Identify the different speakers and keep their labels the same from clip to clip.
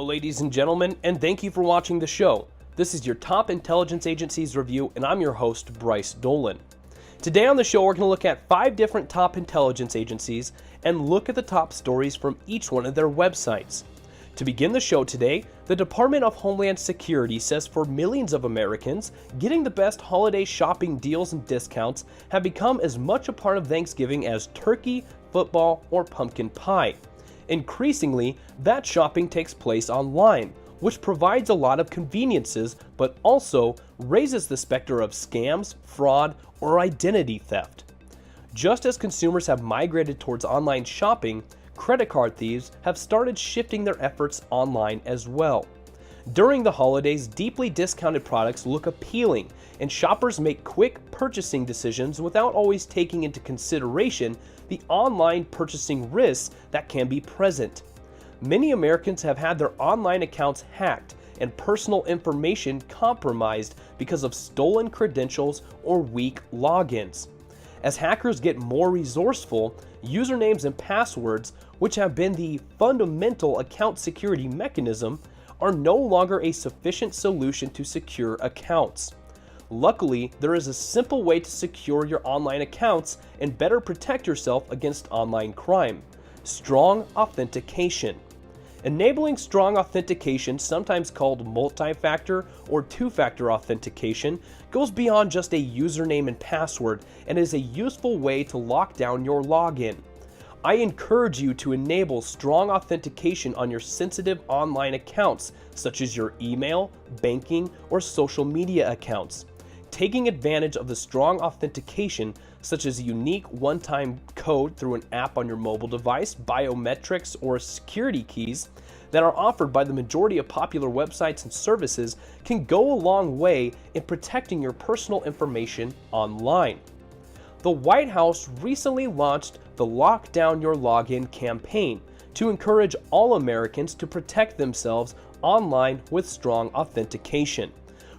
Speaker 1: ladies and gentlemen, and thank you for watching the show. This is your Top Intelligence Agencies review, and I'm your host, Bryce Dolan. Today on the show, we're going to look at 5 different top intelligence agencies and look at the top stories from each one of their websites. To begin the show today, the Department of Homeland Security says for millions of Americans, getting the best holiday shopping deals and discounts have become as much a part of Thanksgiving as turkey, football, or pumpkin pie. Increasingly, that shopping takes place online, which provides a lot of conveniences, but also raises the specter of scams, fraud, or identity theft. Just as consumers have migrated towards online shopping, credit card thieves have started shifting their efforts online as well. During the holidays, deeply discounted products look appealing, and shoppers make quick purchasing decisions without always taking into consideration the online purchasing risks that can be present. Many Americans have had their online accounts hacked and personal information compromised because of stolen credentials or weak logins. As hackers get more resourceful, usernames and passwords, which have been the fundamental account security mechanism, are no longer a sufficient solution to secure accounts. Luckily, there is a simple way to secure your online accounts and better protect yourself against online crime: strong authentication. Enabling strong authentication, sometimes called multi-factor or two-factor authentication, goes beyond just a username and password and is a useful way to lock down your login. I encourage you to enable strong authentication on your sensitive online accounts, such as your email, banking, or social media accounts. Taking advantage of the strong authentication, such as a unique one-time code through an app on your mobile device, biometrics, or security keys that are offered by the majority of popular websites and services, can go a long way in protecting your personal information online. The White House recently launched the Lock Down Your Login campaign to encourage all Americans to protect themselves online with strong authentication.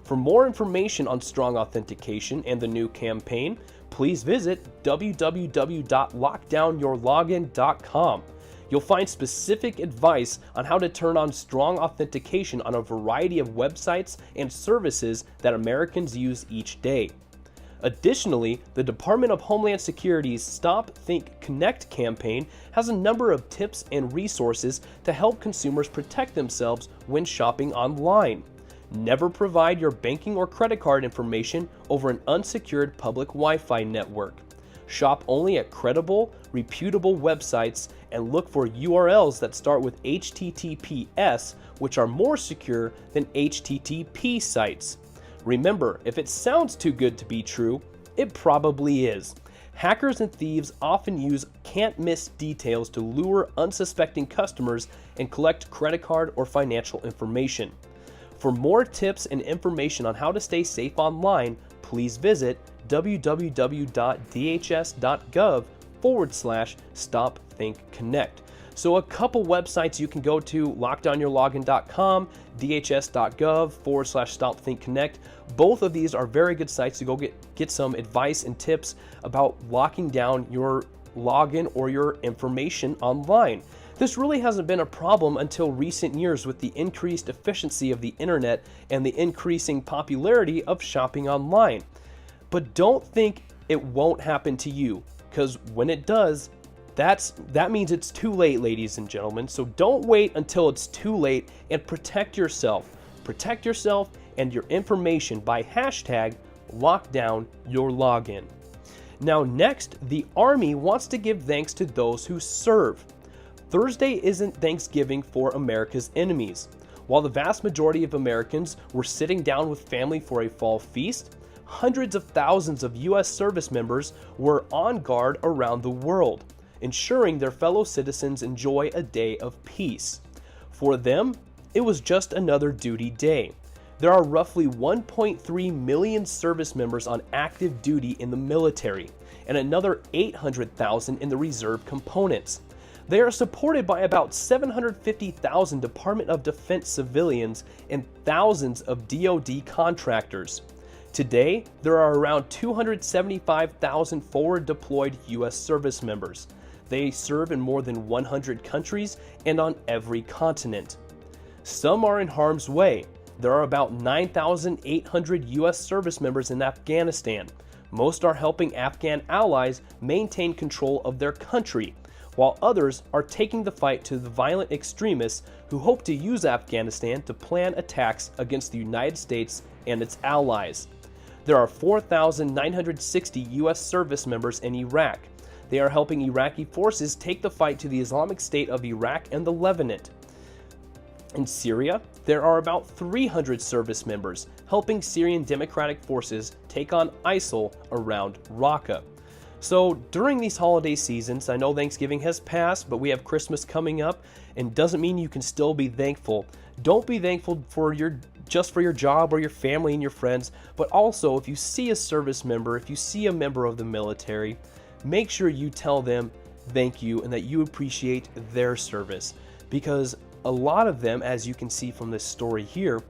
Speaker 1: For more information on strong authentication and the new campaign, please visit www.lockdownyourlogin.com. You'll find specific advice on how to turn on strong authentication on a variety of websites and services that Americans use each day. Additionally, the Department of Homeland Security's Stop, Think, Connect campaign has a number of tips and resources to help consumers protect themselves when shopping online. Never provide your banking or credit card information over an unsecured public Wi-Fi network. Shop only at credible, reputable websites and look for URLs that start with HTTPS, which are more secure than HTTP sites. Remember, if it sounds too good to be true, it probably is. Hackers and thieves often use can't-miss details to lure unsuspecting customers and collect credit card or financial information. For more tips and information on how to stay safe online, please visit www.dhs.gov/StopThinkConnect. So a couple websites you can go to: lockdownyourlogin.com, dhs.gov/StopThinkConnect. Both of these are very good sites to go get some advice and tips about locking down your login or your information online. This really hasn't been a problem until recent years with the increased efficiency of the internet and the increasing popularity of shopping online. But don't think it won't happen to you, because when it does, that means it's too late, ladies and gentlemen. So don't wait until it's too late and protect yourself. Protect yourself and your information by #LockdownYourLogin. Now next, the Army wants to give thanks to those who serve. Thursday isn't Thanksgiving for America's enemies. While the vast majority of Americans were sitting down with family for a fall feast, hundreds of thousands of U.S. service members were on guard around the world, ensuring their fellow citizens enjoy a day of peace. For them, it was just another duty day. There are roughly 1.3 million service members on active duty in the military, and another 800,000 in the reserve components. They are supported by about 750,000 Department of Defense civilians and thousands of DoD contractors. Today, there are around 275,000 forward deployed U.S. service members. They serve in more than 100 countries and on every continent. Some are in harm's way. There are about 9,800 U.S. service members in Afghanistan. Most are helping Afghan allies maintain control of their country, while others are taking the fight to the violent extremists who hope to use Afghanistan to plan attacks against the United States and its allies. There are 4,960 U.S. service members in Iraq. They are helping Iraqi forces take the fight to the Islamic State of Iraq and the Levant. In Syria, there are about 300 service members helping Syrian Democratic Forces take on ISIL around Raqqa. So during these holiday seasons, I know Thanksgiving has passed, but we have Christmas coming up, and doesn't mean you can still be thankful. Don't be thankful for just for your job or your family and your friends, but also if you see a service member, if you see a member of the military, make sure you tell them thank you and that you appreciate their service, because a lot of them, as you can see from this story here,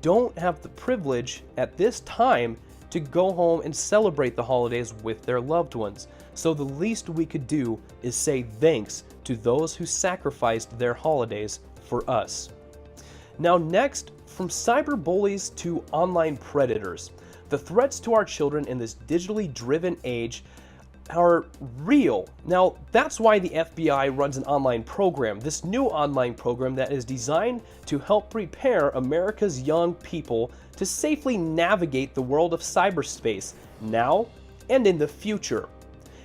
Speaker 1: don't have the privilege at this time to go home and celebrate the holidays with their loved ones. So the least we could do is say thanks to those who sacrificed their holidays for us. Now next, from cyber bullies to online predators, the threats to our children in this digitally driven age are real. Now, that's why the FBI runs an online program, this new online program that is designed to help prepare America's young people to safely navigate the world of cyberspace now and in the future.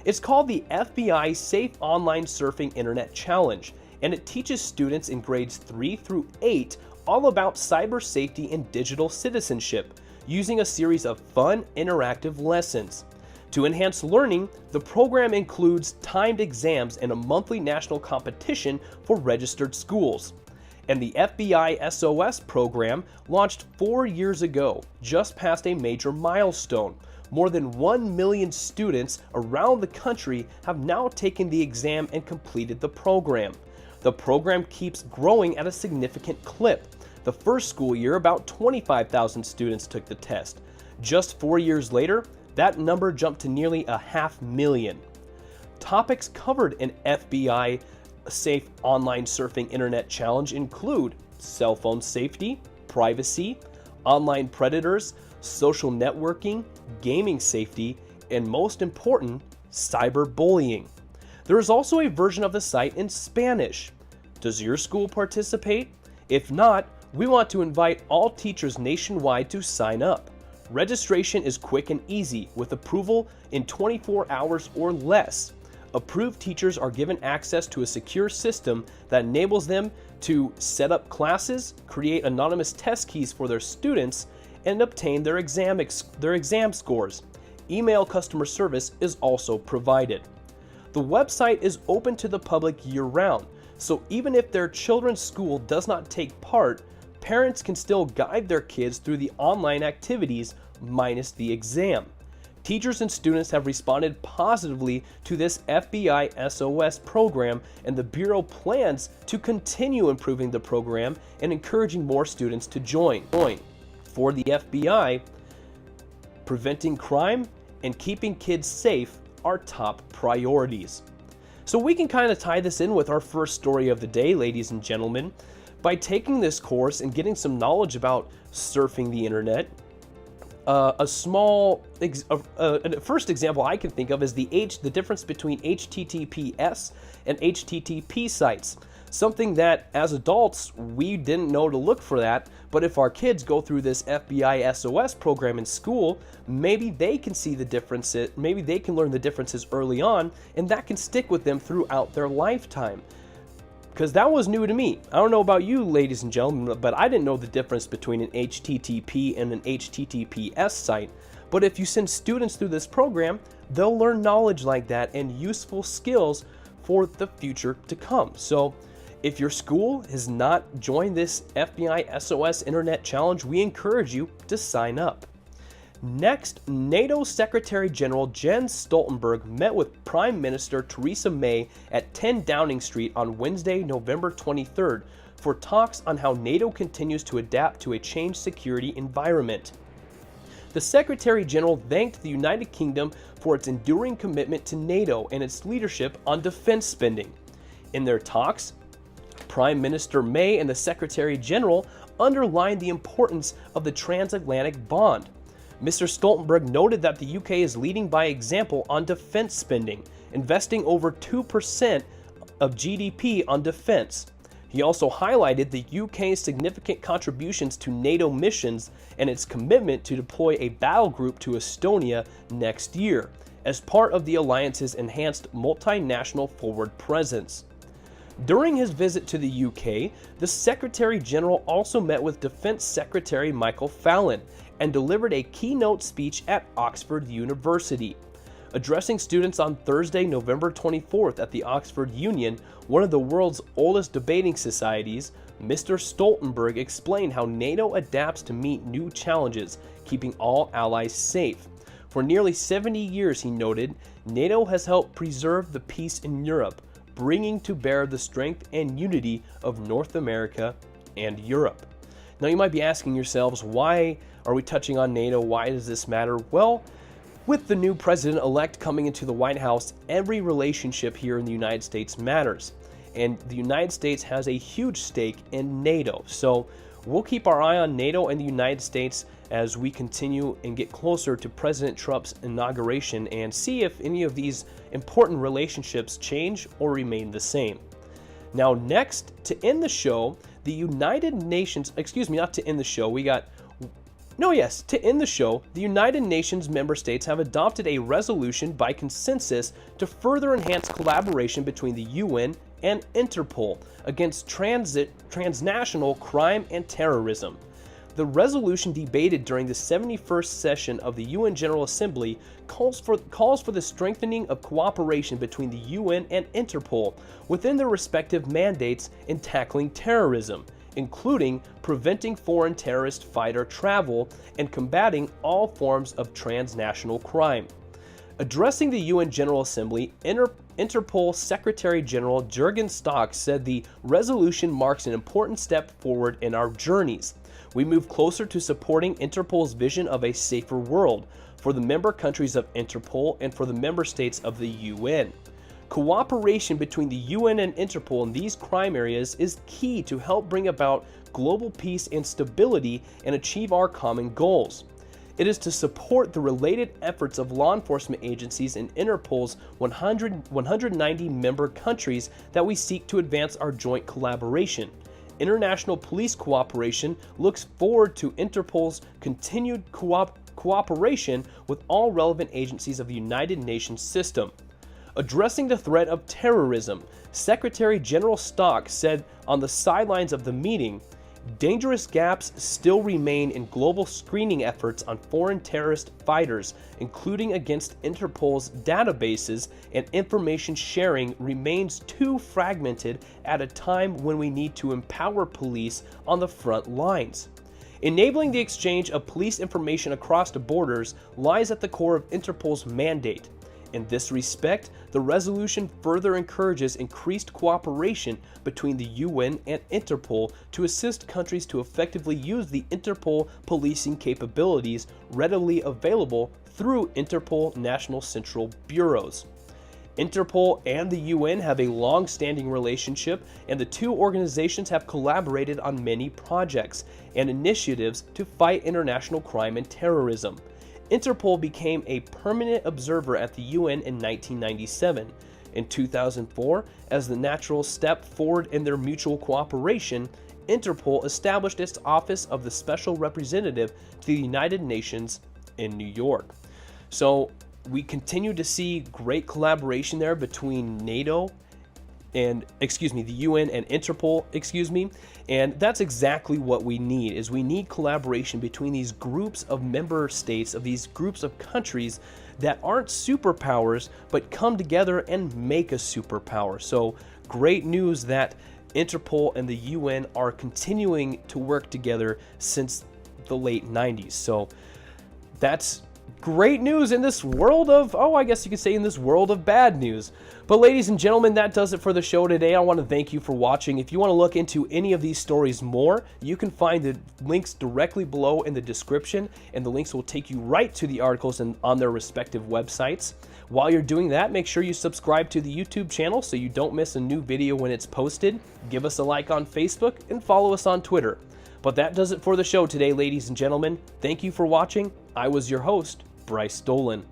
Speaker 1: It's called the FBI Safe Online Surfing Internet Challenge, and it teaches students in grades 3 through 8 all about cyber safety and digital citizenship, using a series of fun, interactive lessons. To enhance learning, the program includes timed exams and a monthly national competition for registered schools. And the FBI-SOS program launched 4 years ago, just past a major milestone. More than 1 million students around the country have now taken the exam and completed the program. The program keeps growing at a significant clip. The first school year, about 25,000 students took the test. Just 4 years later, that number jumped to nearly 500,000. Topics covered in FBI Safe Online Surfing Internet Challenge include cell phone safety, privacy, online predators, social networking, gaming safety, and most important, cyberbullying. There is also a version of the site in Spanish. Does your school participate? If not, we want to invite all teachers nationwide to sign up. Registration is quick and easy, with approval in 24 hours or less. Approved teachers are given access to a secure system that enables them to set up classes, create anonymous test keys for their students, and obtain their exam scores. Email customer service is also provided. The website is open to the public year-round, so even if their children's school does not take part, parents can still guide their kids through the online activities minus the exam. Teachers and students have responded positively to this FBI-SOS program, and the Bureau plans to continue improving the program and encouraging more students to join. For the FBI, preventing crime and keeping kids safe are top priorities. So we can kind of tie this in with our first story of the day, ladies and gentlemen. By taking this course and getting some knowledge about surfing the internet, first example I can think of is the difference between HTTPS and HTTP sites. Something that as adults we didn't know to look for that, but if our kids go through this FBI-SOS program in school, maybe they can see the differences, maybe they can learn the differences early on, and that can stick with them throughout their lifetime. Because that was new to me. I don't know about you, ladies and gentlemen, but I didn't know the difference between an HTTP and an HTTPS site. But if you send students through this program, they'll learn knowledge like that and useful skills for the future to come. So if your school has not joined this FBI-SOS Internet Challenge, we encourage you to sign up. Next, NATO Secretary General Jens Stoltenberg met with Prime Minister Theresa May at 10 Downing Street on Wednesday, November 23rd, for talks on how NATO continues to adapt to a changed security environment. The Secretary General thanked the United Kingdom for its enduring commitment to NATO and its leadership on defense spending. In their talks, Prime Minister May and the Secretary General underlined the importance of the transatlantic bond. Mr. Stoltenberg noted that the UK is leading by example on defense spending, investing over 2% of GDP on defense. He also highlighted the UK's significant contributions to NATO missions and its commitment to deploy a battle group to Estonia next year, as part of the alliance's enhanced multinational forward presence. During his visit to the UK, the Secretary General also met with Defense Secretary Michael Fallon and delivered a keynote speech at Oxford University. Addressing students on Thursday, November 24th at the Oxford Union, one of the world's oldest debating societies, Mr. Stoltenberg explained how NATO adapts to meet new challenges, keeping all allies safe. For nearly 70 years, he noted, NATO has helped preserve the peace in Europe, bringing to bear the strength and unity of North America and Europe. Now you might be asking yourselves, why are we touching on NATO? Why does this matter? Well, with the new president-elect coming into the White House, every relationship here in the United States matters. And the United States has a huge stake in NATO. So we'll keep our eye on NATO and the United States as we continue and get closer to President Trump's inauguration and see if any of these important relationships change or remain the same. Now next, to end the show, the United Nations, to end the show, the United Nations member states have adopted a resolution by consensus to further enhance collaboration between the UN and Interpol against transnational crime and terrorism. The resolution debated during the 71st session of the UN General Assembly calls for the strengthening of cooperation between the UN and Interpol within their respective mandates in tackling terrorism, including preventing foreign terrorist fighter travel and combating all forms of transnational crime. Addressing the UN General Assembly, Interpol Secretary General Jürgen Stock said the resolution marks an important step forward in our journeys. We move closer to supporting Interpol's vision of a safer world for the member countries of Interpol and for the member states of the UN. Cooperation between the UN and Interpol in these crime areas is key to help bring about global peace and stability and achieve our common goals. It is to support the related efforts of law enforcement agencies in Interpol's 190 member countries that we seek to advance our joint collaboration. International police cooperation looks forward to Interpol's continued cooperation with all relevant agencies of the United Nations system. Addressing the threat of terrorism, Secretary General Stock said on the sidelines of the meeting, dangerous gaps still remain in global screening efforts on foreign terrorist fighters, including against Interpol's databases, and information sharing remains too fragmented at a time when we need to empower police on the front lines. Enabling the exchange of police information across the borders lies at the core of Interpol's mandate. In this respect, the resolution further encourages increased cooperation between the UN and Interpol to assist countries to effectively use the Interpol policing capabilities readily available through Interpol National Central Bureaus. Interpol and the UN have a long-standing relationship, and the two organizations have collaborated on many projects and initiatives to fight international crime and terrorism. Interpol became a permanent observer at the UN in 1997. In 2004, as the natural step forward in their mutual cooperation, Interpol established its Office of the Special Representative to the United Nations in New York. So we continue to see great collaboration there between NATO and the UN and Interpol, and that's exactly what we need. Is we need collaboration between these groups of member states, of these groups of countries that aren't superpowers but come together and make a superpower. So great news that Interpol and the UN are continuing to work together since the late 90s. So that's great news in this world of, I guess you could say in this world of bad news. But ladies and gentlemen, that does it for the show today. I want to thank you for watching. If you want to look into any of these stories more, you can find the links directly below in the description, and the links will take you right to the articles on their respective websites. While you're doing that, make sure you subscribe to the YouTube channel so you don't miss a new video when it's posted. Give us a like on Facebook and follow us on Twitter. But that does it for the show today, ladies and gentlemen. Thank you for watching. I was your host, Bryce Dolan.